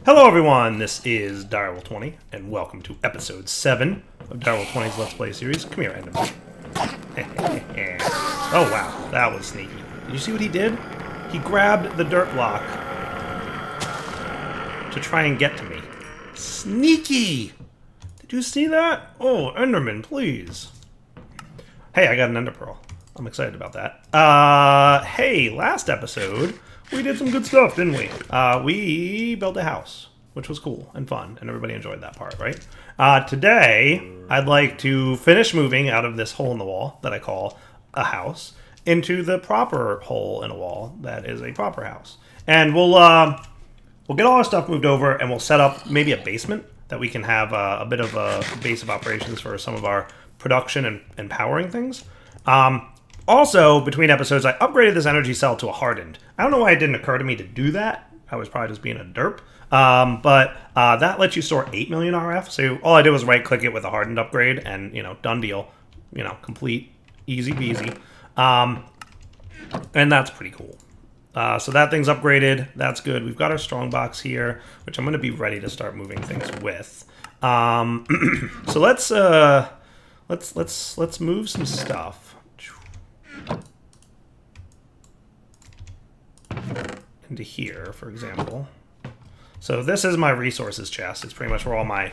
Hello everyone, this is Direwolf20, and welcome to episode 7 of Direwolf20's Let's Play series. Come here, Enderman. Oh wow, that was sneaky. Did you see what he did? He grabbed the dirt block to try and get to me. Sneaky! Did you see that? Oh, Enderman, please. Hey, I got an Ender Pearl. I'm excited about that. Hey, last episode, we did some good stuff, didn't we? We built a house, which was cool and fun, and everybody enjoyed that part, right? Today, I'd like to finish moving out of this hole in the wall that I call a house into the proper hole in a wall that is a proper house. And we'll get all our stuff moved over, and we'll set up maybe a basement that we can have a bit of a base of operations for some of our production and powering things. Also, between episodes, I upgraded this energy cell to a hardened. I don't know why it didn't occur to me to do that. I was probably just being a derp. But that lets you store 8 million RF. So all I did was right-click it with a hardened upgrade, and, you know, done deal. You know, complete, easy peasy. And that's pretty cool. So that thing's upgraded. That's good. We've got our strong box here, which I'm going to be ready to start moving things with. So let's move some stuff into here, for example. So this is my resources chest. It's pretty much where all my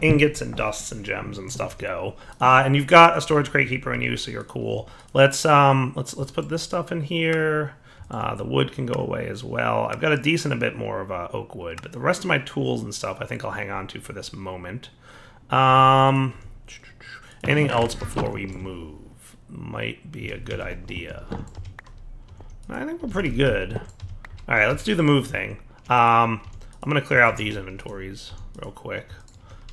ingots and dusts and gems and stuff go. And you've got a storage crate keeper in you, so you're cool. Let's put this stuff in here. The wood can go away as well. I've got a decent bit more of oak wood, but the rest of my tools and stuff I think I'll hang on to for this moment. Anything else before we move might be a good idea. I think we're pretty good. All right, let's do the move thing. I'm gonna clear out these inventories real quick.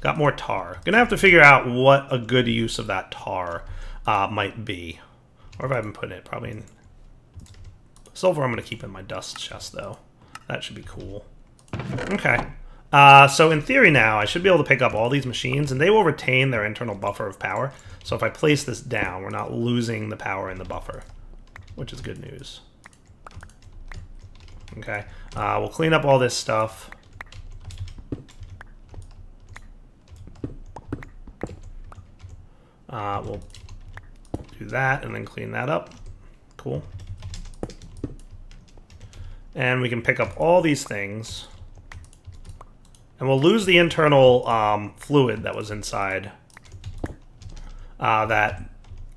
Got more tar. Gonna have to figure out what a good use of that tar might be. Where have I been putting it? Probably in silver. I'm gonna keep in my dust chest though. That should be cool. Okay. So in theory now, I should be able to pick up all these machines, and they will retain their internal buffer of power. So if I place this down, we're not losing the power in the buffer, which is good news. Okay, we'll clean up all this stuff. We'll do that and then clean that up. Cool. And we can pick up all these things. And we'll lose the internal fluid that was inside that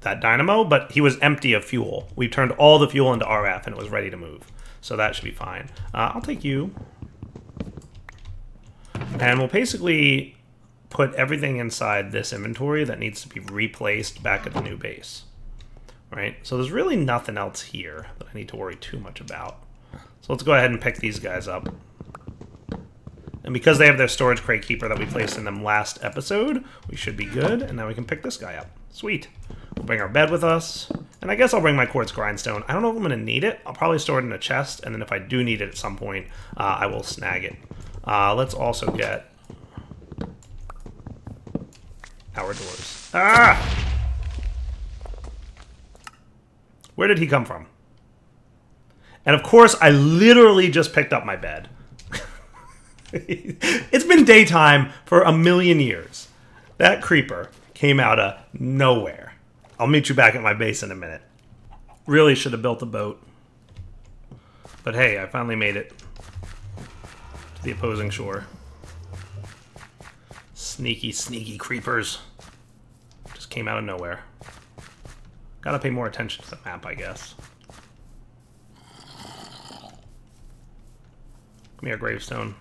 dynamo, but he was empty of fuel. We turned all the fuel into RF and it was ready to move. So that should be fine. I'll take you. And we'll basically put everything inside this inventory that needs to be replaced back at the new base. Right? So there's really nothing else here that I need to worry too much about. So let's go ahead and pick these guys up. And because they have their storage crate keeper that we placed in them last episode, we should be good. And now we can pick this guy up. Sweet. We'll bring our bed with us. And I guess I'll bring my quartz grindstone. I don't know if I'm going to need it. I'll probably store it in a chest. And then if I do need it at some point, I will snag it. Let's also get our doors. Ah! Where did he come from? And of course, I literally just picked up my bed. It's been daytime for 1,000,000 years. That creeper came out of nowhere. I'll meet you back at my base in a minute. Really should have built a boat. But hey, I finally made it to the opposing shore. Sneaky, sneaky creepers. Just came out of nowhere. Gotta pay more attention to the map, I guess. Come here, gravestone.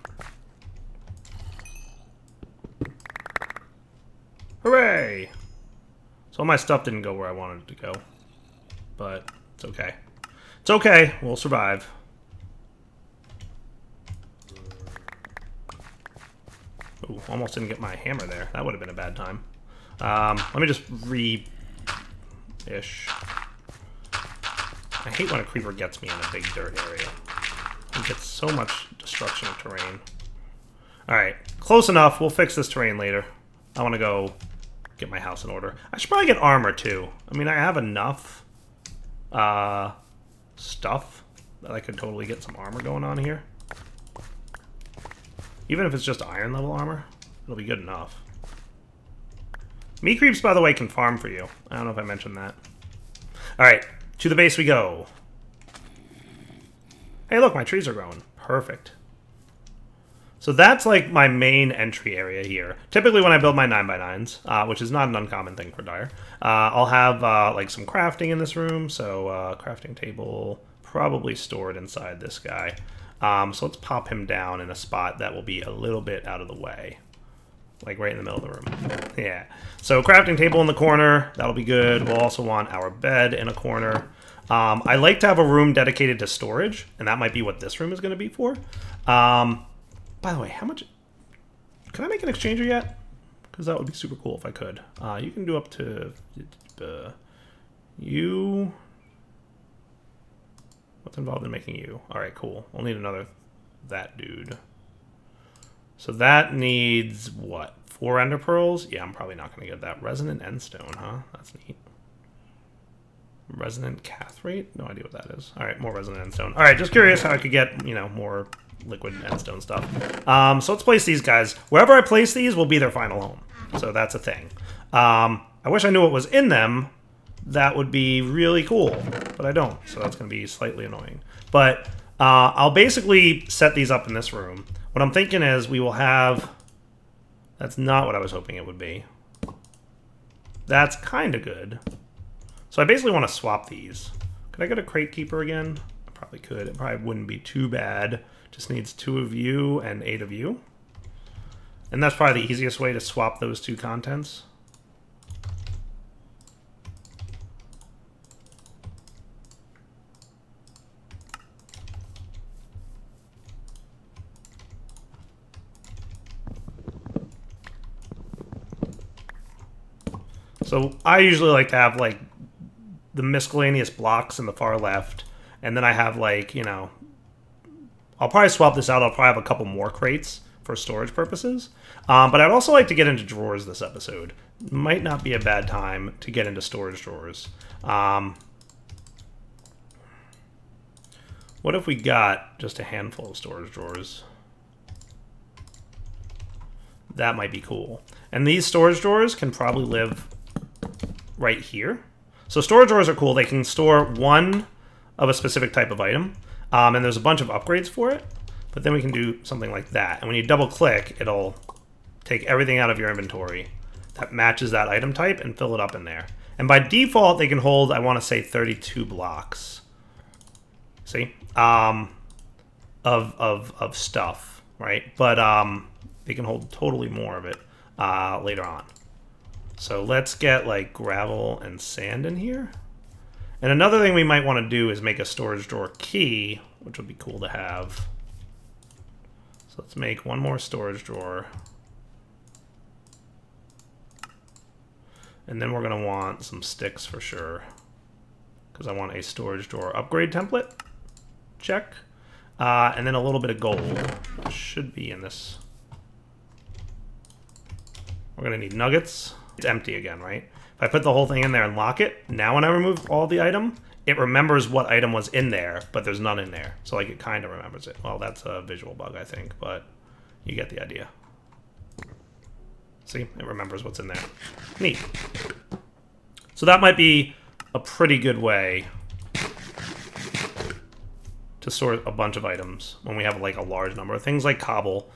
Hooray! So all my stuff didn't go where I wanted it to go. But it's okay. It's okay. We'll survive. Ooh, almost didn't get my hammer there. That would have been a bad time. Let me just ish. I hate when a creeper gets me in a big dirt area. It gets so much destruction of terrain. Alright, close enough. We'll fix this terrain later. I want to go get my house in order. I should probably get armor too. I mean, I have enough stuff that I could totally get some armor going on here. Even if it's just iron level armor, it'll be good enough. Meat creeps, by the way, can farm for you. I don't know if I mentioned that. Alright, to the base we go. Hey, look, my trees are growing. Perfect. So that's like my main entry area here. Typically when I build my 9x9s, which is not an uncommon thing for Dire, I'll have like some crafting in this room. So crafting table probably stored inside this guy. So let's pop him down in a spot that will be a little bit out of the way. Like right in the middle of the room. Yeah. So crafting table in the corner, that'll be good. We'll also want our bed in a corner. I like to have a room dedicated to storage, and that might be what this room is going to be for. By the way, how much... Can I make an exchanger yet? Because that would be super cool if I could. You can do up to... you... What's involved in making you? Alright, cool. We'll need another... that dude. So that needs, what? 4 ender pearls? Yeah, I'm probably not going to get that. Resonant endstone, huh? That's neat. Resonant cathrate? No idea what that is. Alright, more resonant endstone. Alright, just curious how I could get, you know, more liquid endstone stuff. So let's place these guys. Wherever I place these will be their final home. So that's a thing. I wish I knew what was in them. That would be really cool, but I don't. So that's going to be slightly annoying. But I'll basically set these up in this room. What I'm thinking is we will have... That's not what I was hoping it would be. That's kind of good. So I basically want to swap these. Could I get a crate keeper again? I probably could. It probably wouldn't be too bad. Just needs 2 of you and 8 of you. And that's probably the easiest way to swap those 2 contents. So I usually like to have like the miscellaneous blocks in the far left, and then I have like, you know, I'll probably swap this out. I'll probably have a couple more crates for storage purposes. But I'd also like to get into drawers this episode. Might not be a bad time to get into storage drawers. What if we got just a handful of storage drawers? That might be cool. And these storage drawers can probably live right here. So storage drawers are cool. They can store 1 of a specific type of item. And there's a bunch of upgrades for it. But then we can do something like that. And when you double click, it'll take everything out of your inventory that matches that item type and fill it up in there. And by default, they can hold, I want to say, 32 blocks. See? Of stuff, right? But they can hold totally more of it later on. So let's get like gravel and sand in here. And another thing we might want to do is make a storage drawer key, which would be cool to have. So let's make 1 more storage drawer. And then we're going to want some sticks for sure, because I want a storage drawer upgrade template. Check. And then a little bit of gold, which should be in this. We're going to need nuggets. It's empty again, right? If I put the whole thing in there and lock it, now when I remove all the item, it remembers what item was in there, but there's none in there. So like it kind of remembers it. Well, that's a visual bug, I think, but you get the idea. See, it remembers what's in there. Neat. So that might be a pretty good way to store a bunch of items when we have like a large number of things like cobble,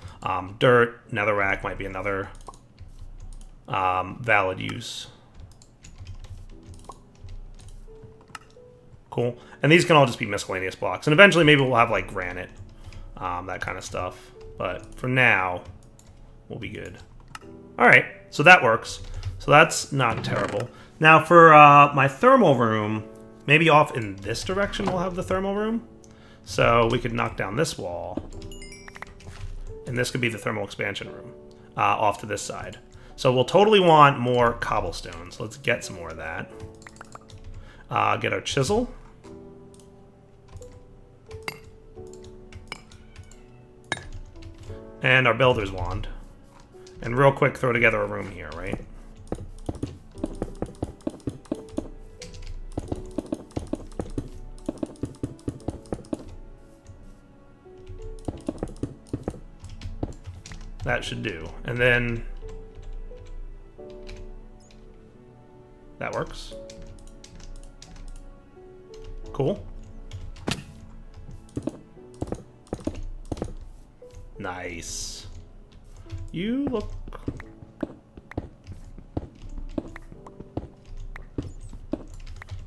dirt, netherrack might be another valid use. Cool. And these can all just be miscellaneous blocks. And eventually maybe we'll have like granite, that kind of stuff. But for now, we'll be good. Alright, so that works. So that's not terrible. Now for my thermal room, maybe off in this direction we'll have the thermal room. So we could knock down this wall. And this could be the thermal expansion room off to this side. So we'll totally want more cobblestone. So let's get some more of that. Get our chisel. And our builder's wand. And real quick, throw together a room here, right? That should do. And then that works. Cool. Nice. You look...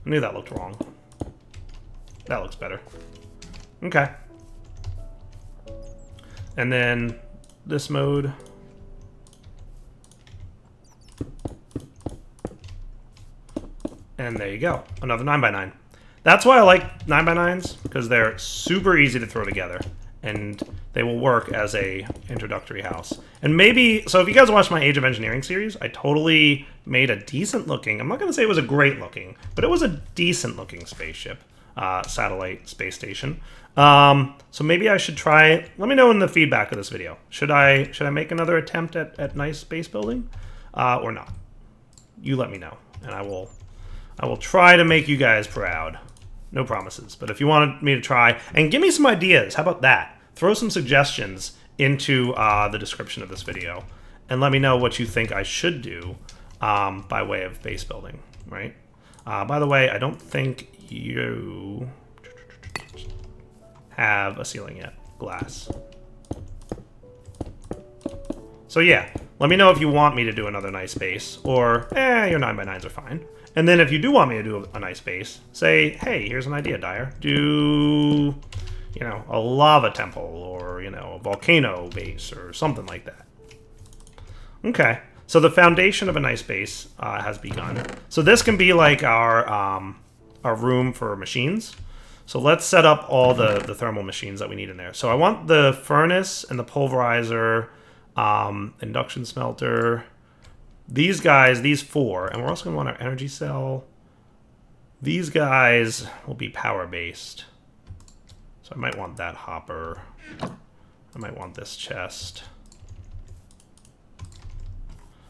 I knew that looked wrong. That looks better. Okay. And then this mode. And there you go. Another 9x9. That's why I like 9x9s, because they're super easy to throw together. And they will work as a introductory house. And maybe, so if you guys watched my Age of Engineering series, I totally made a decent looking, I'm not going to say it was a great looking, but it was a decent looking spaceship, satellite space station. So maybe I should try, let me know in the feedback of this video. Should I make another attempt at nice base building or not? You let me know, and I will try to make you guys proud. No promises, but if you wanted me to try, and give me some ideas, how about that? Throw some suggestions into the description of this video, and let me know what you think I should do by way of base building, right? By the way, I don't think you have a ceiling yet. Glass. So yeah, let me know if you want me to do another nice base, or your 9x9s are fine. And then if you do want me to do a nice base, say, hey, here's an idea, Dyer. Do, you know, a lava temple, or, you know, a volcano base, or something like that. Okay, so the foundation of a nice base has begun. So this can be like our room for machines. So let's set up all the thermal machines that we need in there. So I want the furnace and the pulverizer, induction smelter, these guys, these four, and we're also going to want our energy cell. These guys will be power-based. So I might want that hopper. I might want this chest.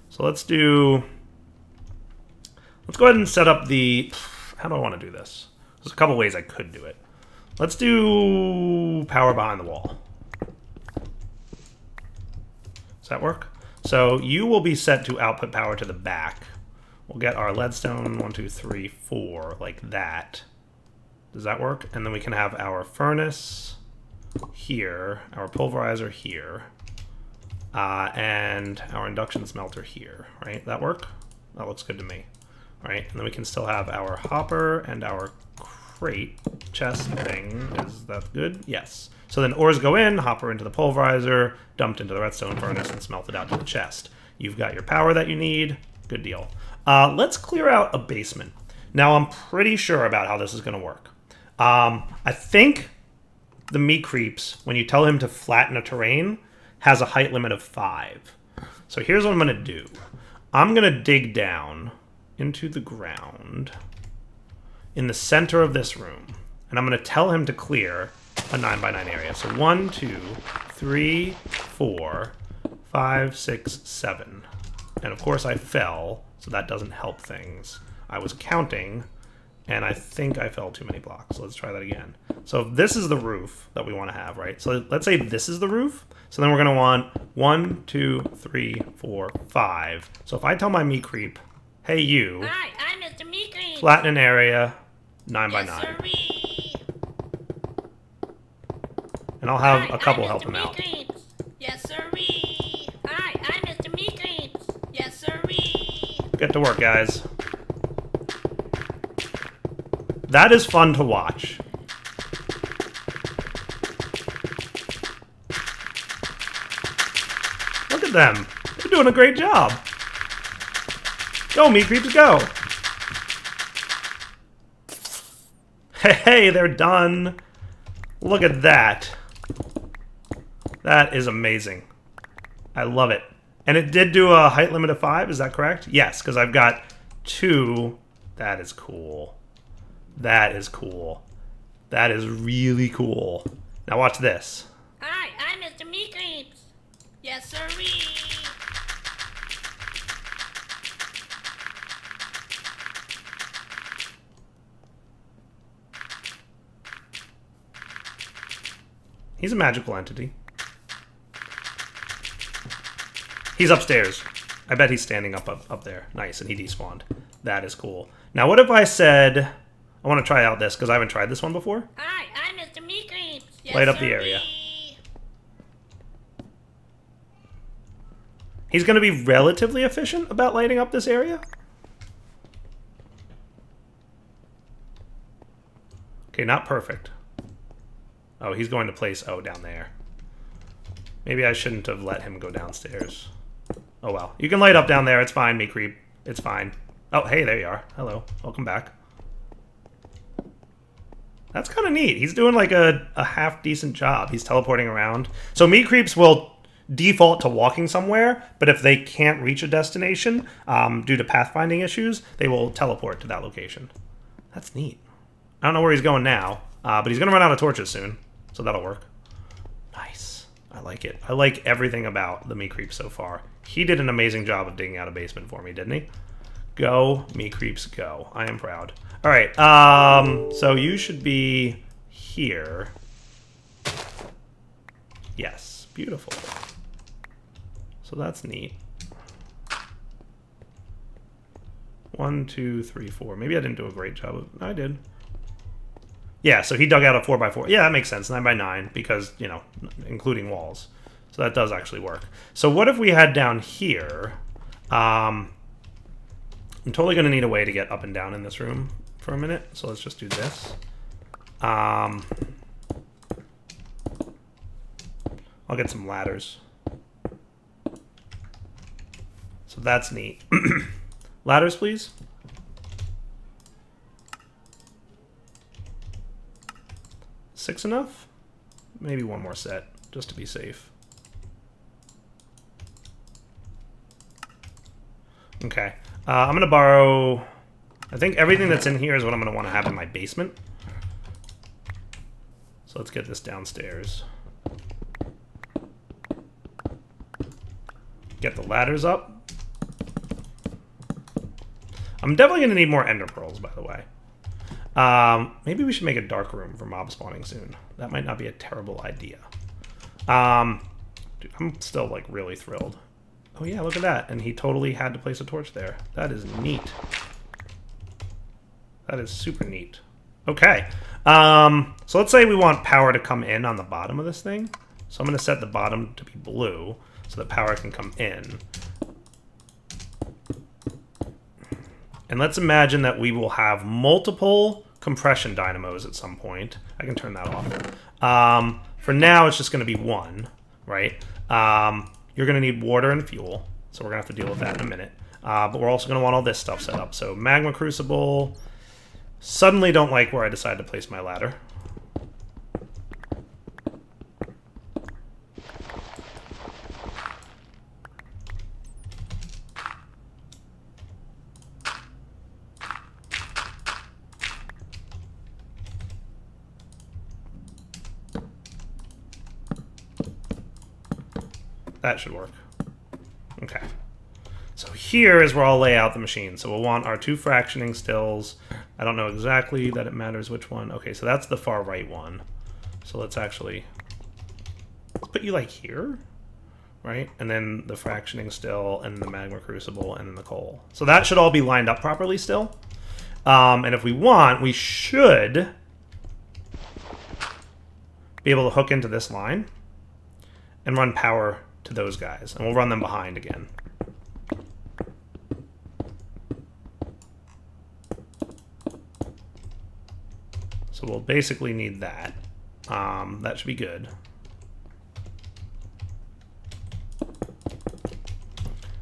So let's go ahead and set up the, how do I want to do this? There's a couple ways I could do it. Let's do power behind the wall. Does that work? So you will be set to output power to the back. We'll get our leadstone 1, 2, 3, 4 like that. Does that work? And then we can have our furnace here, our pulverizer here, and our induction smelter here, right? That work? That looks good to me, right? And then we can still have our hopper and our crate chest thing. Is that good? Yes. So then ores go in, hopper into the pulverizer, dumped into the redstone furnace, and smelted out to the chest. You've got your power that you need. Good deal. Let's clear out a basement. Now, I'm pretty sure about how this is going to work. I think the meat creeps, when you tell him to flatten a terrain, has a height limit of 5. So here's what I'm going to do. I'm going to dig down into the ground in the center of this room, and I'm going to tell him to clear a 9x9 area. So 1, 2, 3, 4, 5, 6, 7. And of course I fell, so that doesn't help things. I was counting, and I think I fell too many blocks. So let's try that again. So this is the roof that we want to have, right? So let's say this is the roof. So then we're going to want 1, 2, 3, 4, 5. So if I tell my meat creep, hey you, hi, I'm Mr. Meat Creep. Flatten an area 9x9. Yes, sirree. And I'll have Hi, a couple I'm help Mr. him Meat out. Creeps. Yes, sirree. Hi, I'm Mr. Meat Creeps. Yes, sirree. Get to work, guys. That is fun to watch. Look at them. They're doing a great job. Go, meat creeps, go. Hey, they're done. Look at that. That is amazing. I love it. And it did do a height limit of 5, is that correct? Yes, because I've got 2. That is cool. That is cool. That is really cool. Now watch this. Hi, I'm Mr. Meat Creeps. Yes, sirree. He's a magical entity. He's upstairs. I bet he's standing up there. Nice, and he despawned. That is cool. Now, what if I said... I want to try out this, because I haven't tried this one before. Hi, I'm Mr. Meat Creeps. Yes, Light up the area. He's going to be relatively efficient about lighting up this area. Okay, not perfect. Oh, he's going to place O down there. Maybe I shouldn't have let him go downstairs. Oh well. You can light up down there. It's fine, Meat Creep. It's fine. Oh, hey, there you are. Hello. Welcome back. That's kind of neat. He's doing like a half-decent job. He's teleporting around. So Meat Creeps will default to walking somewhere, but if they can't reach a destination due to pathfinding issues, they will teleport to that location. That's neat. I don't know where he's going now, but he's going to run out of torches soon, so that'll work. Nice. I like it. I like everything about the Meat Creep so far. He did an amazing job of digging out a basement for me, didn't he? Go, Meat Creeps, go. I am proud. All right, so you should be here. Yes, beautiful. So that's neat. 1, 2, 3, 4. Maybe I didn't do a great job of... I did. Yeah, so he dug out a 4x4. Yeah, that makes sense. 9x9, because, you know, including walls. So that does actually work. So what if we had down here... I'm totally going to need a way to get up and down in this room for a minute. So let's just do this. I'll get some ladders. So that's neat. Ladders, please. Six enough? Maybe one more set, just to be safe. Okay. I'm going to borrow... I think everything that's in here is what I'm going to want to have in my basement. So let's get this downstairs. Get the ladders up. I'm definitely going to need more ender pearls, by the way. Maybe we should make a dark room for mob spawning soon. That might not be a terrible idea. Dude, I'm still, like, really thrilled. Oh yeah, look at that. And he totally had to place a torch there. That is neat. That is super neat. Okay. So let's say we want power to come in on the bottom of this thing. So I'm going to set the bottom to be blue so that power can come in. And let's imagine that we will have multiple compression dynamos at some point. I can turn that off. For now, it's just going to be one, right? You're going to need water and fuel, so we're going to have to deal with that in a minute. But we're also going to want all this stuff set up. So magma crucible. Suddenly don't like where I decided to place my ladder. That should work. Okay. So here is where I'll lay out the machine. So we'll want our 2 fractioning stills. I don't know exactly that it matters which one. Okay, so that's the far right one. So let's actually... let's put you like here, right? And then the fractioning still, and the magma crucible, and then the coal. So that should all be lined up properly still. And if we want, we should be able to hook into this line and run power to those guys, and we'll run them behind again. So we'll basically need that. That should be good.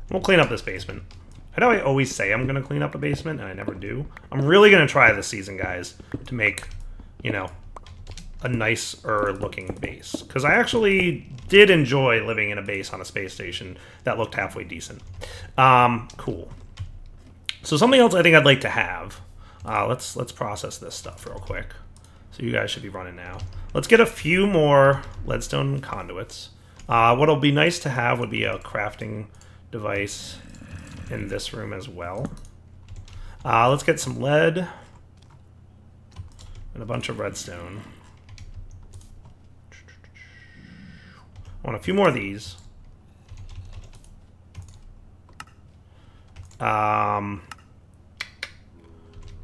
We'll clean up this basement. I know I always say I'm going to clean up a basement, and I never do. I'm really going to try this season, guys, to make, you know, a nicer looking base, because I actually did enjoy living in a base on a space station that looked halfway decent. Cool. So something else I think I'd like to have. Let's process this stuff real quick. So you guys should be running now. Let's get a few more leadstone conduits. What'll be nice to have would be a crafting device in this room as well. Let's get some lead and a bunch of redstone. I want a few more of these.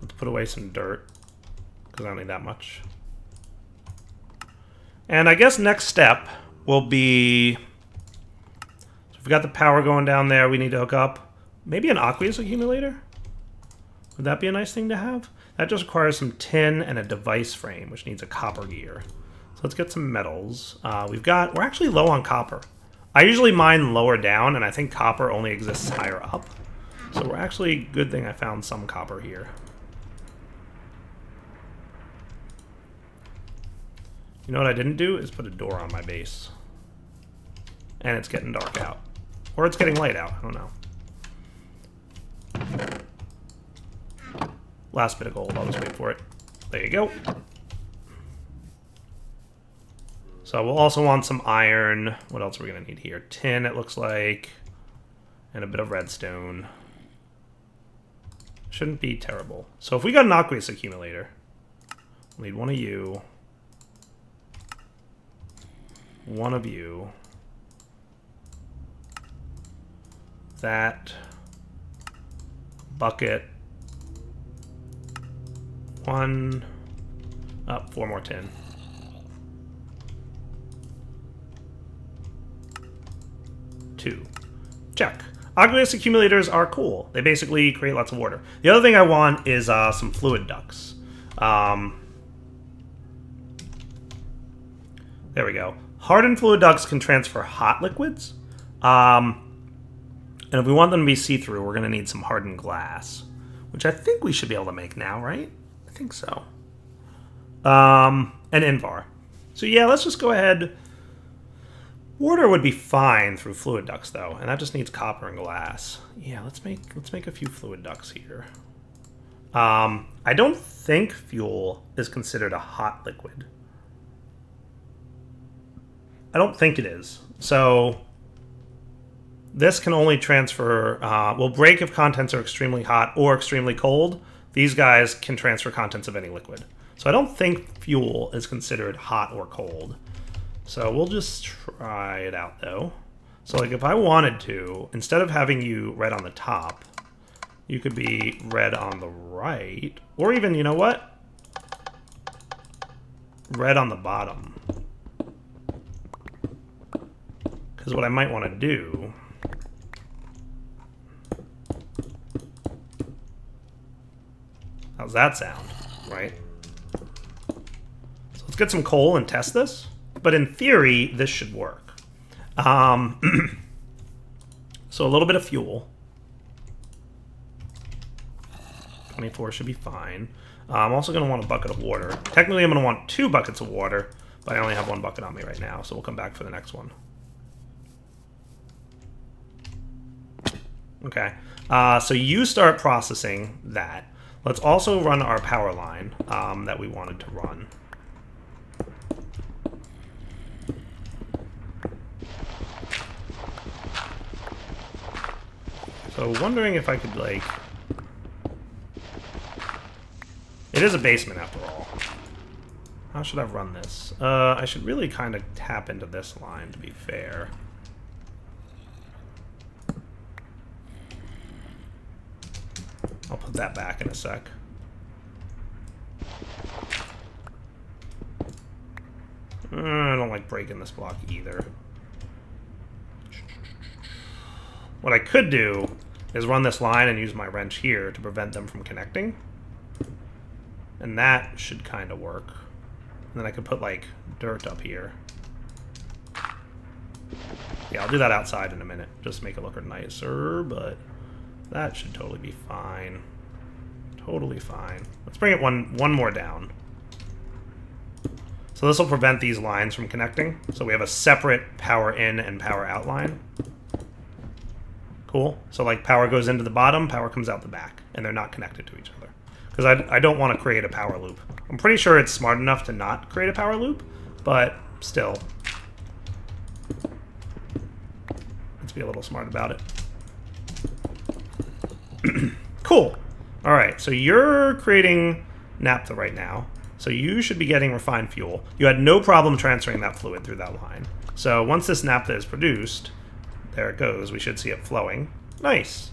Let's put away some dirt, because I don't need that much. And I guess next step will be... So we've got the power going down there. We need to hook up maybe an aqueous accumulator. Would that be a nice thing to have? That just requires some tin and a device frame, which needs a copper gear. So let's get some metals. We're actually low on copper. I usually mine lower down, and I think copper only exists higher up. So we're actually, good thing I found some copper here. You know what I didn't do is put a door on my base. And it's getting dark out. Or it's getting light out, I don't know. Last bit of gold, I'll just wait for it. There you go. So we'll also want some iron. What else are we going to need here? Tin, it looks like. And a bit of redstone. Shouldn't be terrible. So if we got an aqueous accumulator, we'll need one of you. One of you. That. Bucket. One. Oh, 4 more tin. 2. Check. Aqueous accumulators are cool. They basically create lots of water. The other thing I want is some fluid ducts. There we go. Hardened fluid ducts can transfer hot liquids. And if we want them to be see-through, we're going to need some hardened glass. Which I think we should be able to make now, right? I think so. And Invar. So yeah, let's just go ahead. Water would be fine through fluid ducts, though, and that just needs copper and glass. Yeah, let's make a few fluid ducts here. I don't think fuel is considered a hot liquid. I don't think it is. So this can only transfer, will break if contents are extremely hot or extremely cold. These guys can transfer contents of any liquid. So I don't think fuel is considered hot or cold. So we'll just try it out, though. So like if I wanted to, instead of having you red on the top, you could be red on the right. Or even, you know what? Red on the bottom. Because what I might want to do... How's that sound? Right? So let's get some coal and test this. But in theory, this should work. So a little bit of fuel. 24 should be fine. I'm also going to want a bucket of water. Technically, I'm going to want 2 buckets of water, but I only have 1 bucket on me right now, so we'll come back for the next one. Okay. So you start processing that. Let's also run our power line that we wanted to run. So wondering if I could, like... It is a basement, after all. How should I run this? I should really kind of tap into this line, to be fair. I'll put that back in a sec. I don't like breaking this block either. What I could do is run this line and use my wrench here to prevent them from connecting. And that should kind of work. And then I could put, like, dirt up here. Yeah, I'll do that outside in a minute, just to make it look nicer, but that should totally be fine. Totally fine. Let's bring it one more down. So this will prevent these lines from connecting. So we have a separate power in and power out line. Cool. So like power goes into the bottom, power comes out the back, and they're not connected to each other. Because I don't want to create a power loop. I'm pretty sure it's smart enough to not create a power loop, but still. Let's be a little smart about it. Cool. All right, so you're creating naphtha right now. So you should be getting refined fuel. You had no problem transferring that fluid through that line. So once this naphtha is produced, there it goes. We should see it flowing. Nice.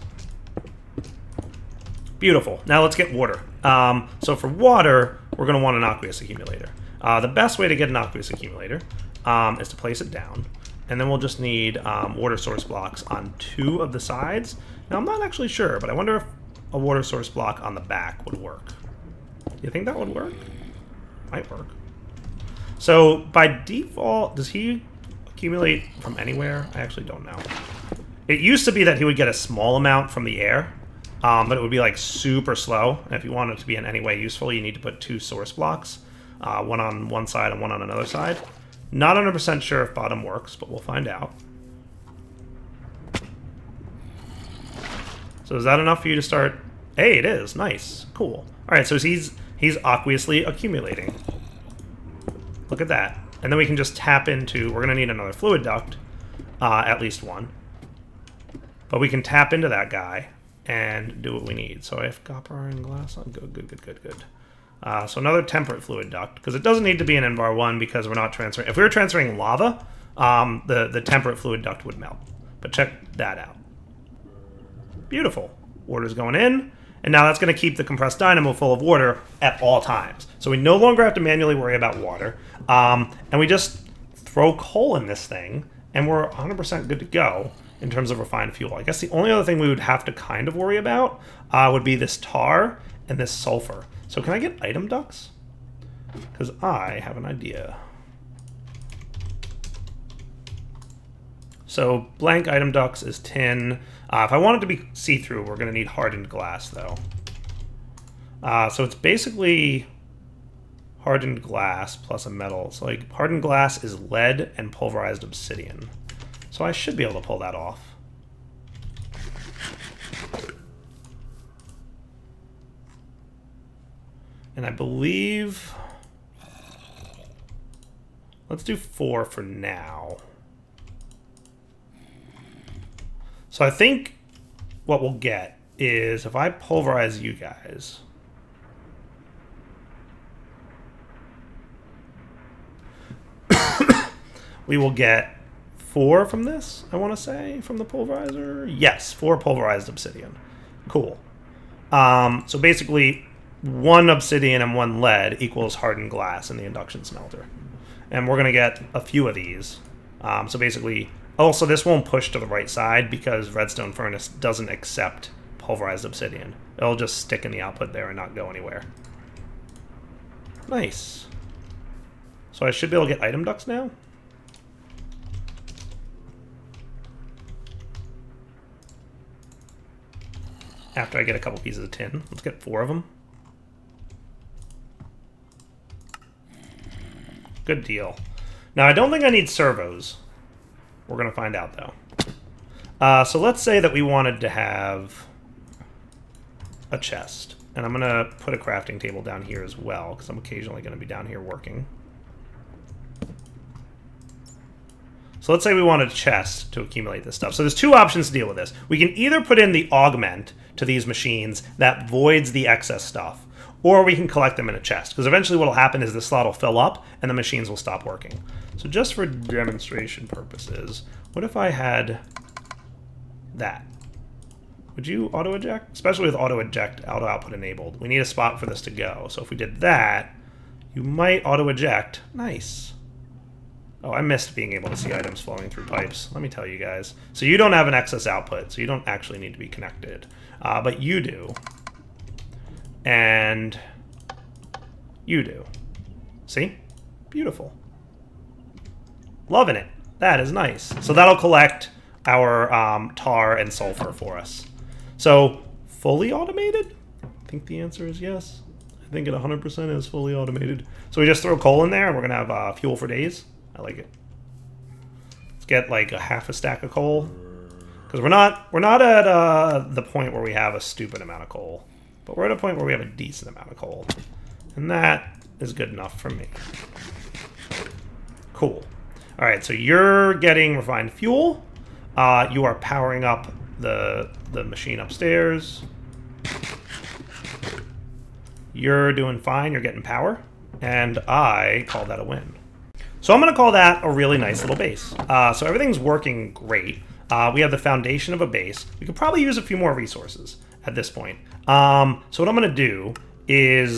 Beautiful. Now let's get water. So for water, we're going to want an aqueous accumulator. The best way to get an aqueous accumulator is to place it down. And then we'll just need water source blocks on 2 of the sides. Now I'm not actually sure, but I wonder if a water source block on the back would work. Do you think that would work? Might work. So by default, does he accumulate from anywhere? I actually don't know. It used to be that he would get a small amount from the air, but it would be like super slow. And if you want it to be in any way useful, you need to put 2 source blocks, one on one side and one on another side. Not 100% sure if bottom works, but we'll find out. So is that enough for you to start? Hey, it is. Nice. Cool. All right, so he's aqueously accumulating. Look at that. And then we can just tap into, we're going to need another fluid duct, at least one. But we can tap into that guy and do what we need. So I have copper and glass on. Good. So another temperate fluid duct, because it doesn't need to be an NVAR1 because we're not transferring. If we were transferring lava, the temperate fluid duct would melt. But check that out. Beautiful. Water's going in. And now that's going to keep the compressed dynamo full of water at all times. So we no longer have to manually worry about water. And we just throw coal in this thing, and we're 100% good to go in terms of refined fuel. I guess the only other thing we would have to kind of worry about would be this tar and this sulfur. So can I get item ducts? Because I have an idea. So blank item ducts is tin. If I want it to be see-through, we're going to need hardened glass, though. So it's basically hardened glass plus a metal. So like hardened glass is lead and pulverized obsidian. So I should be able to pull that off. And I believe... Let's do 4 for now. So I think what we'll get is if I pulverize you guys... we will get 4 from this, I want to say, from the pulverizer. Yes, 4 pulverized obsidian. Cool. So basically, 1 obsidian and 1 lead equals hardened glass in the induction smelter. And we're going to get a few of these. So basically, also this won't push to the right side because Redstone Furnace doesn't accept pulverized obsidian. It'll just stick in the output there and not go anywhere. Nice. So I should be able to get item ducts now? After I get a couple pieces of tin. Let's get 4 of them. Good deal. Now, I don't think I need servos. We're going to find out, though. So let's say that we wanted to have a chest. And I'm going to put a crafting table down here as well, because I'm occasionally going to be down here working. So let's say we want a chest to accumulate this stuff. So there's 2 options to deal with this. We can either put in the augment to these machines that voids the excess stuff, or we can collect them in a chest, because eventually what will happen is the slot will fill up and the machines will stop working. So just for demonstration purposes, what if I had that? Would you auto-eject? Especially with auto-eject, auto-output enabled. We need a spot for this to go. So if we did that, you might auto-eject. Nice. Oh, I missed being able to see items flowing through pipes. Let me tell you guys. So you don't have an excess output, so you don't actually need to be connected. But you do. And you do. See? Beautiful. Loving it. That is nice. So that'll collect our tar and sulfur for us. So, fully automated? I think the answer is yes. I think it 100% is fully automated. So we just throw coal in there and we're going to have fuel for days. I like it. Let's get like a half a stack of coal. Because we're not at the point where we have a stupid amount of coal. But we're at a point where we have a decent amount of coal. And that is good enough for me. Cool. Alright, so you're getting refined fuel. You are powering up the machine upstairs. You're doing fine. You're getting power. And I call that a win. So I'm going to call that a really nice little base. So everything's working great. We have the foundation of a base. We could probably use a few more resources. at this point. So what I'm going to do is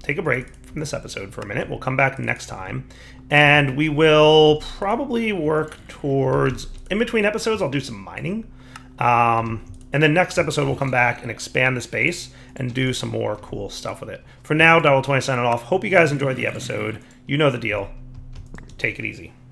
take a break from this episode for a minute. We'll come back next time, and we will probably work towards, in between episodes, I'll do some mining. And then next episode, we'll come back and expand this base and do some more cool stuff with it. For now, Double20 signing off. Hope you guys enjoyed the episode. You know the deal. Take it easy.